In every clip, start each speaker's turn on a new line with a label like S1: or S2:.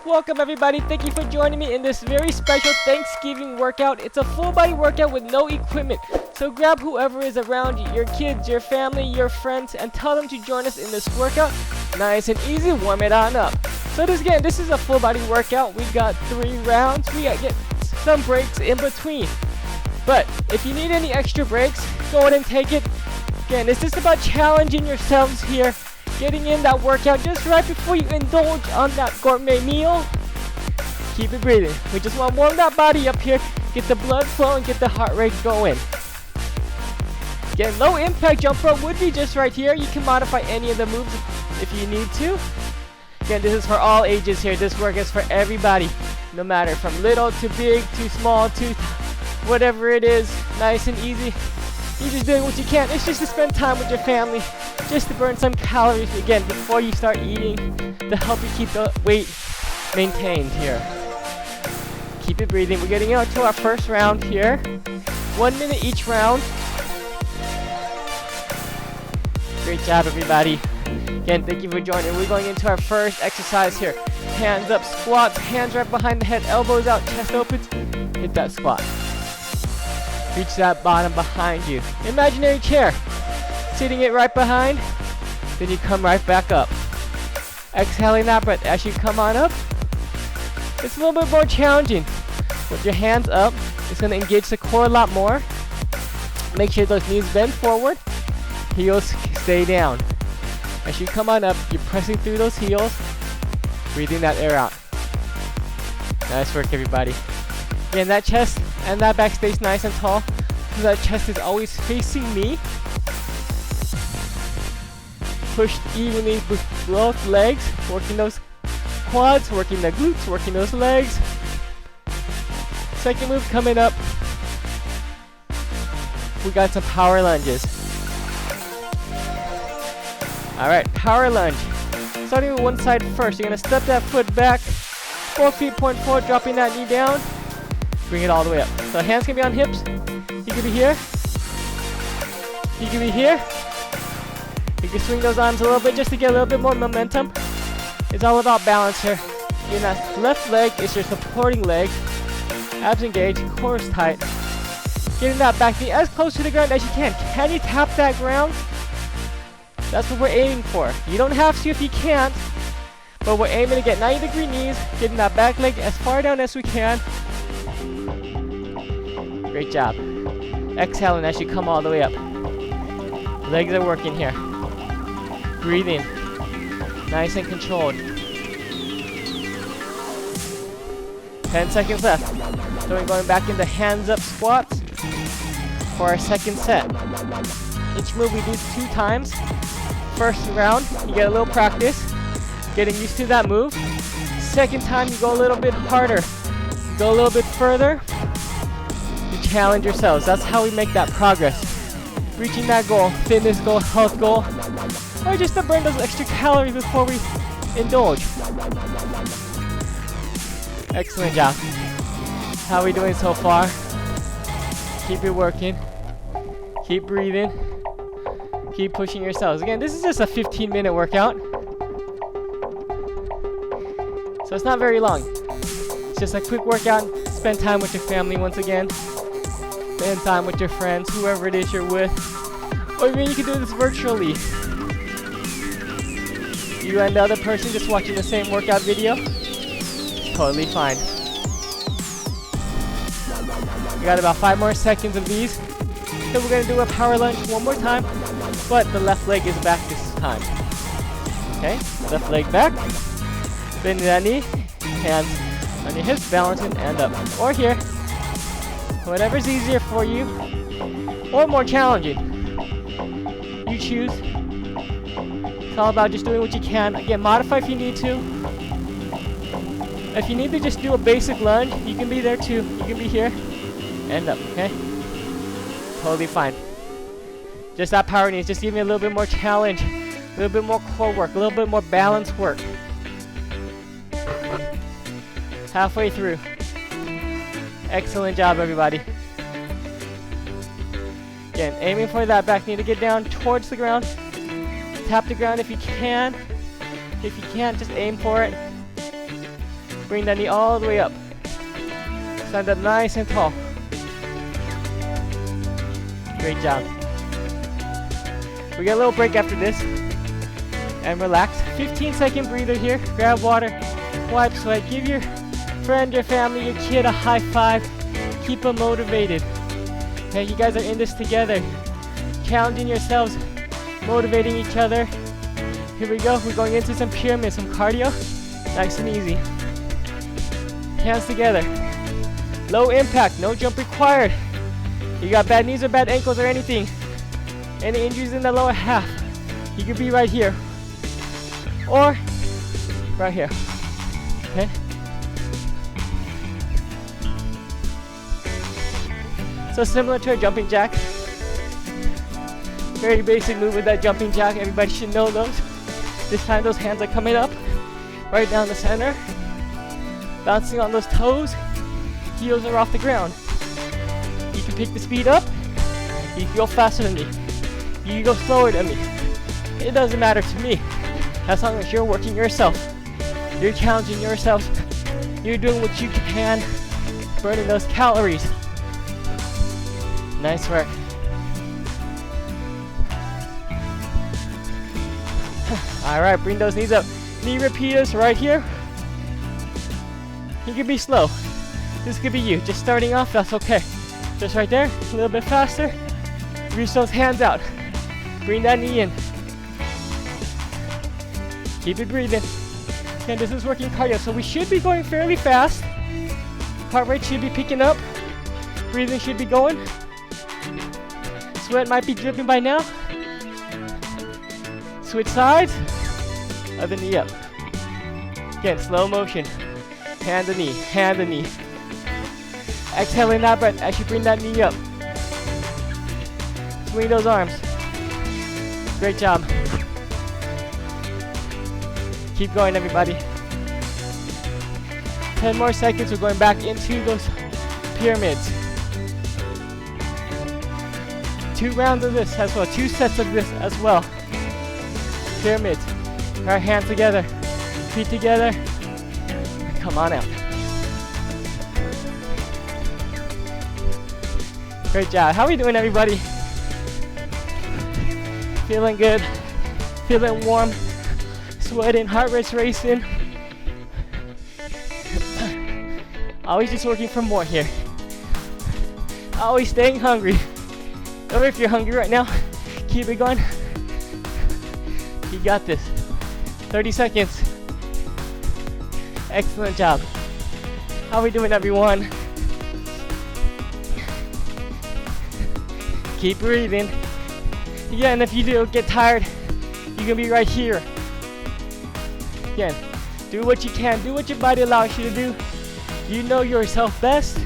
S1: Welcome everybody, thank you for joining me in this very special Thanksgiving workout. It's a full body workout with no equipment. So grab whoever is around you, your kids, your family, your friends, and tell them to join us in this workout. Nice and easy, warm it on up. So this is a full body workout. We got 3 rounds. We got get some breaks in between. But if you need any extra breaks, go ahead and take it. Again, it's just about challenging yourselves here. Getting in that workout just right before you indulge on that gourmet meal. Keep it breathing. We just want to warm that body up here, get the blood flow and get the heart rate going. Again, low impact jump rope would be just right here. You can modify any of the moves if you need to. Again, this is for all ages here. This work is for everybody, no matter from little to big to small to whatever it is. Nice and easy. You're just doing what you can. It's just to spend time with your family, just to burn some calories again before you start eating to help you keep the weight maintained here. Keep it breathing. We're getting out to our first round here. 1 minute each round. Great job, everybody. Again, thank you for joining. We're going into our first exercise here. Hands up, squats, hands right behind the head, elbows out, chest opens. Hit that squat. Reach that bottom behind you. Imaginary chair. Sitting it right behind. Then you come right back up. Exhaling that breath as you come on up. It's a little bit more challenging. With your hands up, it's going to engage the core a lot more. Make sure those knees bend forward. Heels stay down. As you come on up, you're pressing through those heels. Breathing that air out. Nice work, everybody. Again, that chest and that back stays nice and tall. So that chest is always facing me. Push evenly with both legs, working those quads, working the glutes, working those legs. Second move coming up. We got some power lunges. Alright, power lunge. Starting with one side first. You're going to step that foot back. 4 feet point forward, dropping that knee down. Bring it all the way up. So hands can be on hips. You can be here. You can be here. You can swing those arms a little bit just to get a little bit more momentum. It's all about balance here. Your left leg is your supporting leg. Abs engaged, core is tight. Getting that back knee as close to the ground as you can. Can you tap that ground? That's what we're aiming for. You don't have to if you can't. But we're aiming to get 90-degree knees. Getting that back leg as far down as we can. Great job. Exhaling as you come all the way up. Legs are working here. Breathing. Nice and controlled. 10 seconds left. So we're going back into hands up squats for our second set. Each move we do 2 times. First round, you get a little practice. Getting used to that move. Second time, you go a little bit harder. Go a little bit further. You challenge yourselves. That's how we make that progress. Reaching that goal, fitness goal, health goal, or just to burn those extra calories before we indulge. Excellent job. How are we doing so far? Keep it working. Keep breathing. Keep pushing yourselves. Again, this is just a 15-minute workout. So it's not very long. It's just a quick workout. Spend time with your family once again. Spend time with your friends, whoever it is you're with. Or even you can do this virtually. You and the other person just watching the same workout video. Totally fine. We got about 5 more seconds of these. So we're going to do a power lunge one more time. But the left leg is back this time. Okay, left leg back. Bend that knee. Hands on your hips, balancing and up. Or here. Whatever's easier for you, or more challenging. You choose. It's all about just doing what you can. Again, modify if you need to. If you need to just do a basic lunge, you can be there too. You can be here and up, okay? Totally fine. Just that power needs, just give me a little bit more challenge, a little bit more core work, a little bit more balance work. Halfway through. Excellent job, everybody. Again, aiming for that back knee to get down towards the ground. Tap the ground if you can. If you can't, just aim for it. Bring that knee all the way up. Stand up nice and tall. Great job. We get a little break after this. And relax. 15-second breather here. Grab water. Wipe sweat. Give your friend, your family, your kid a high five. Keep them motivated. Okay, you guys are in this together. Challenging yourselves. Motivating each other. Here we go. We're going into some pyramids, some cardio. Nice and easy. Hands together. Low impact. No jump required. You got bad knees or bad ankles or anything. Any injuries in the lower half. You could be right here. Or right here. Okay? So similar to a jumping jack. Very basic move with that jumping jack. Everybody should know those. This time those hands are coming up. Right down the center. Bouncing on those toes. Heels are off the ground. You can pick the speed up. You can go faster than me. You can go slower than me. It doesn't matter to me. As long as you're working yourself. You're challenging yourself. You're doing what you can. Burning those calories. Nice work. Alright, bring those knees up. Knee repeaters right here. You can be slow. This could be you. Just starting off, that's okay. Just right there, a little bit faster. Reach those hands out. Bring that knee in. Keep it breathing. And this is working cardio, so we should be going fairly fast. Heart rate should be picking up. Breathing should be going. Sweat might be dripping by now. Switch sides. Other knee up. Again, slow motion. Hand the knee, hand the knee. Exhaling that breath as you bring that knee up. Swing those arms. Great job. Keep going, everybody. 10 more seconds. We're going back into those pyramids. 2 rounds of this as well. 2 sets of this as well. Pyramids. Our hands together. Feet together. Come on out. Great job. How are we doing, everybody? Feeling good. Feeling warm. Sweating. Heart rate's racing. Always just working for more here. Always staying hungry. Or if you're hungry right now, keep it going. You got this. 30 seconds. Excellent job. How are we doing, everyone? Keep breathing. Yeah, and if you do get tired, you can be right here. Again, do what you can. Do what your body allows you to do. You know yourself best.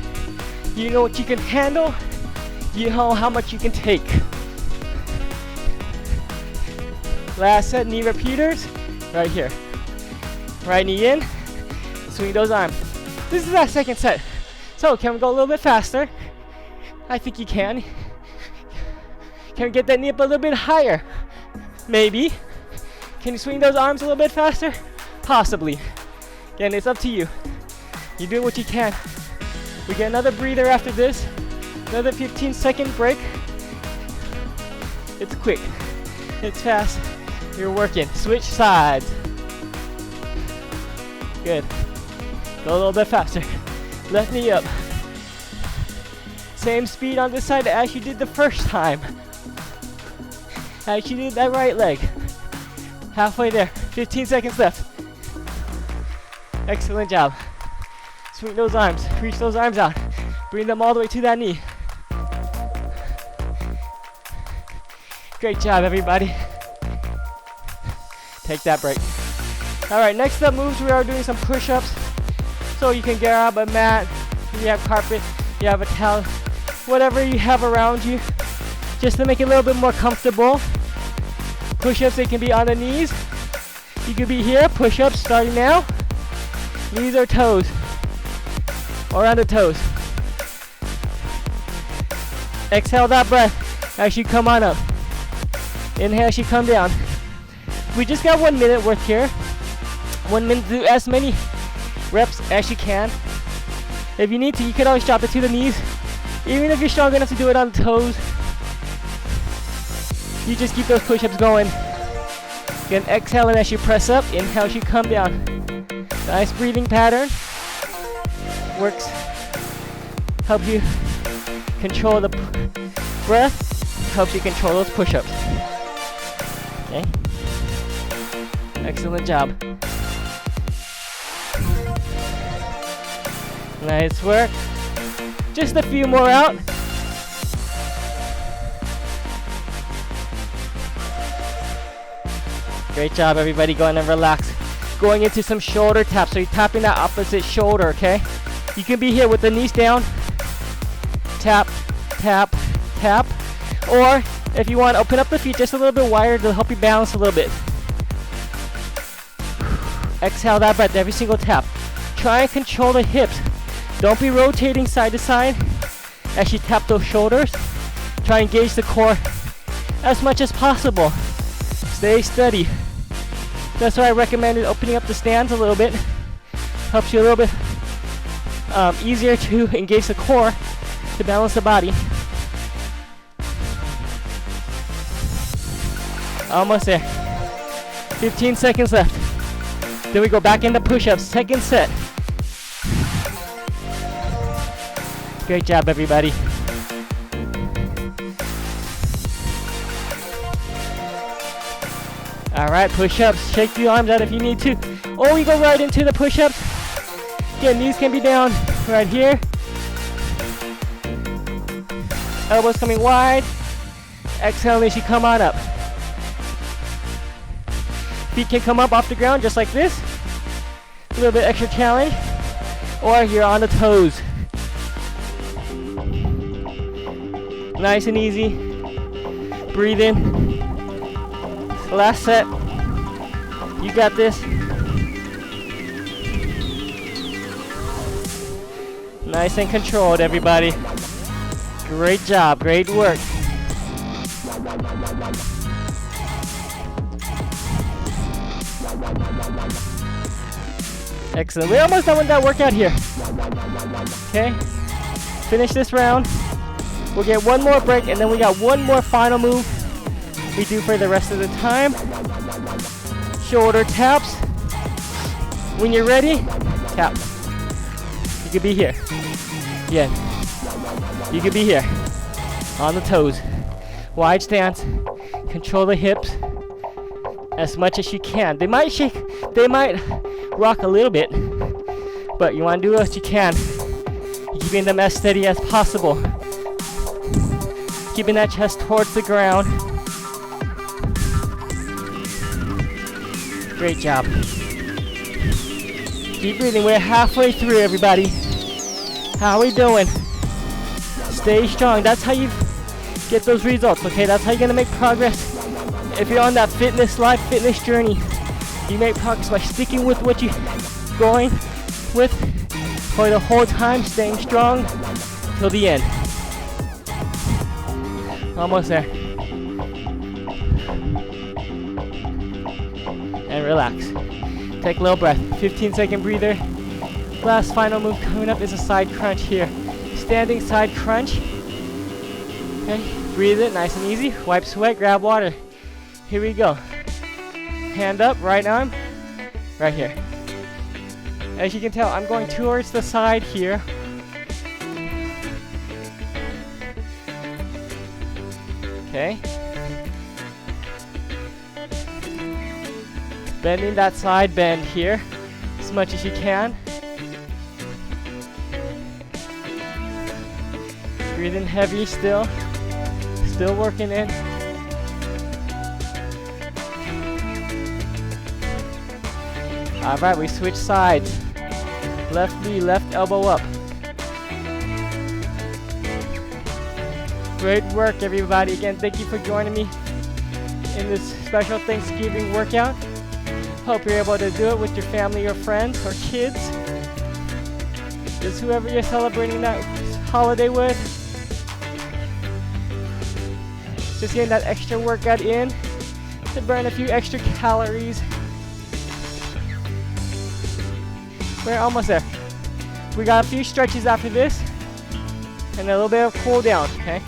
S1: You know what you can handle. You know how much you can take. Last set, knee repeaters. Right here. Right knee in. Swing those arms. This is our second set. So, can we go a little bit faster? I think you can. Can we get that knee up a little bit higher? Maybe. Can you swing those arms a little bit faster? Possibly. Again, it's up to you. You do what you can. We get another breather after this. Another 15-second break. It's quick. It's fast. You're working. Switch sides. Good. Go a little bit faster. Left knee up. Same speed on this side as you did the first time. As you did that right leg. Halfway there. 15 seconds left. Excellent job. Swing those arms. Reach those arms out. Bring them all the way to that knee. Great job, everybody. Take that break. Alright, next up moves, we are doing some push-ups. So you can grab a mat, you have carpet, you have a towel, whatever you have around you, just to make it a little bit more comfortable. Push-ups, they can be on the knees. You could be here, push-ups starting now. Knees or toes, or on the toes. Exhale that breath as you come on up. Inhale as you come down. We just got 1 minute worth here. 1 minute to do as many reps as you can. If you need to, you can always drop it to the knees. Even if you're strong enough to do it on the toes, you just keep those push-ups going. Again, exhaling as you press up, inhale as you come down. Nice breathing pattern. Works. Helps you control the breath. Helps you control those push-ups. Okay. Excellent job. Nice work. Just a few more out. Great job, everybody. Go ahead and relax. Going into some shoulder taps. So you're tapping that opposite shoulder, okay? You can be here with the knees down. Tap, tap, tap. Or if you want, open up the feet just a little bit wider to help you balance a little bit. Exhale that breath every single tap. Try and control the hips. Don't be rotating side to side as you tap those shoulders. Try and engage the core as much as possible. Stay steady. That's why I recommended opening up the stands a little bit. Helps you a little bit easier to engage the core to balance the body. Almost there. 15 seconds left. Then we go back into push-ups. Second set. Great job, everybody. Alright, push-ups. Shake the arms out if you need to. Or we go right into the push-ups. Again, knees can be down right here. Elbows coming wide. Exhale as you come on up. Feet can come up off the ground just like this. A little bit extra challenge. Or you're on the toes. Nice and easy. Breathe in. Last set. You got this. Nice and controlled, everybody. Great job. Great work. Excellent. We're almost done with that workout here. Okay. Finish this round. We'll get one more break, and then we got one more final move we do for the rest of the time. Shoulder taps. When you're ready, tap. You could be here. Yeah. You could be here. On the toes. Wide stance. Control the hips as much as you can. They might shake. They might rock a little bit, but you want to do what you can. Keeping them as steady as possible. Keeping that chest towards the ground. Great job. Keep breathing. We're halfway through, everybody. How are we doing? Stay strong. That's how you get those results, okay? That's how you're gonna make progress. If you're on that fitness journey, you make progress by sticking with what you're going with for the whole time, staying strong till the end. Almost there. And relax. Take a little breath. 15-second breather. Last final move coming up is a side crunch here. Standing side crunch. Okay, breathe it nice and easy. Wipe sweat, grab water. Here we go. Hand up, right arm, right here. As you can tell, I'm going towards the side here. Okay. Bending that side bend here as much as you can. Breathing heavy still. Still working in. Alright, we switch sides. Left knee, left elbow up. Great work, everybody. Again, thank you for joining me in this special Thanksgiving workout. Hope you're able to do it with your family or friends or kids. Just whoever you're celebrating that holiday with. Just getting that extra workout in to burn a few extra calories. We're almost there. We got a few stretches after this, and a little bit of cool down, okay?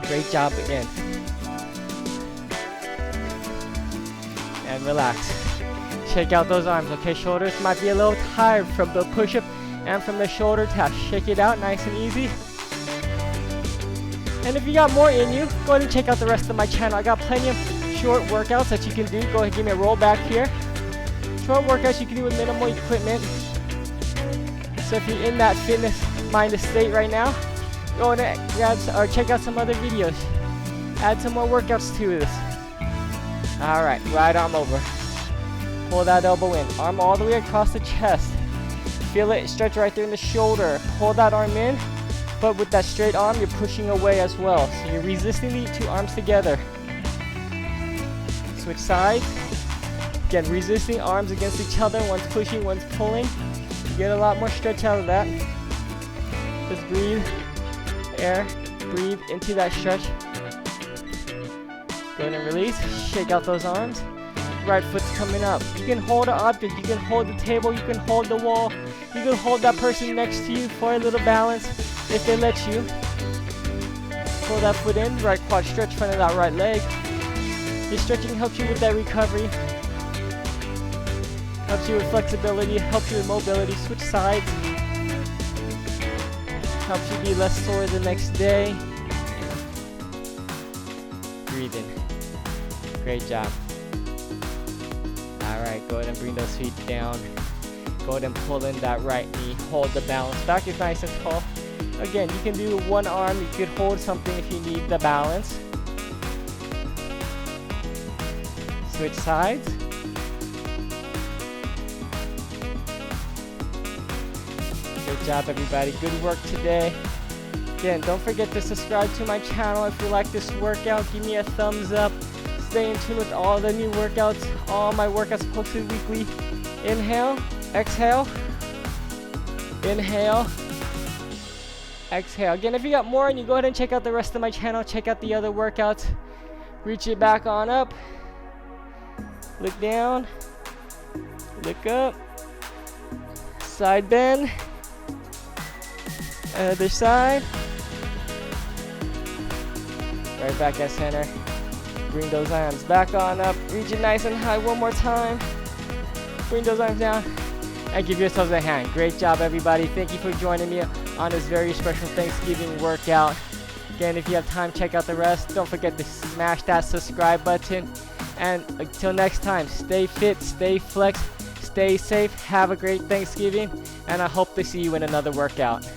S1: Great job again. And relax. Shake out those arms, okay? Shoulders might be a little tired from the push-up and from the shoulder tap. Shake it out nice and easy. And if you got more in you, go ahead and check out the rest of my channel. I got plenty of short workouts that you can do. Go ahead and give me a roll back here. Short workouts you can do with minimal equipment. So if you're in that fitness-minded state right now, go ahead and grab or check out some other videos. Add some more workouts to this. Alright, right arm over. Pull that elbow in. Arm all the way across the chest. Feel it stretch right there in the shoulder. Pull that arm in, but with that straight arm, you're pushing away as well. So you're resisting the two arms together. Switch sides. Again, resisting arms against each other. One's pushing, one's pulling. You get a lot more stretch out of that. Just breathe. Air. Breathe into that stretch. Go ahead and release. Shake out those arms. Right foot's coming up. You can hold an object. You can hold the table. You can hold the wall. You can hold that person next to you for a little balance if they let you. Pull that foot in. Right quad stretch, front of that right leg. Your stretching helps you with that recovery. Helps you with flexibility. Helps you with mobility. Switch sides. Helps you be less sore the next day. Breathing. Great job. Alright, go ahead and bring those feet down. Go ahead and pull in that right knee. Hold the balance. Back is nice and tall. Again, you can do one arm. You could hold something if you need the balance. Switch sides. Good job, everybody. Good work today. Again, don't forget to subscribe to my channel if you like this workout. Give me a thumbs up. Stay in tune with all the new workouts. All my workouts posted weekly. Inhale, exhale, inhale, exhale. Again, if you got more and you go ahead and check out the rest of my channel, check out the other workouts. Reach it back on up. Look down. Look up. Side bend. Other side. Right back at center. Bring those arms back on up. Reach it nice and high one more time. Bring those arms down. And give yourselves a hand. Great job, everybody. Thank you for joining me on this very special Thanksgiving workout. Again, if you have time, check out the rest. Don't forget to smash that subscribe button. And until next time, stay fit, stay flex, stay safe. Have a great Thanksgiving. And I hope to see you in another workout.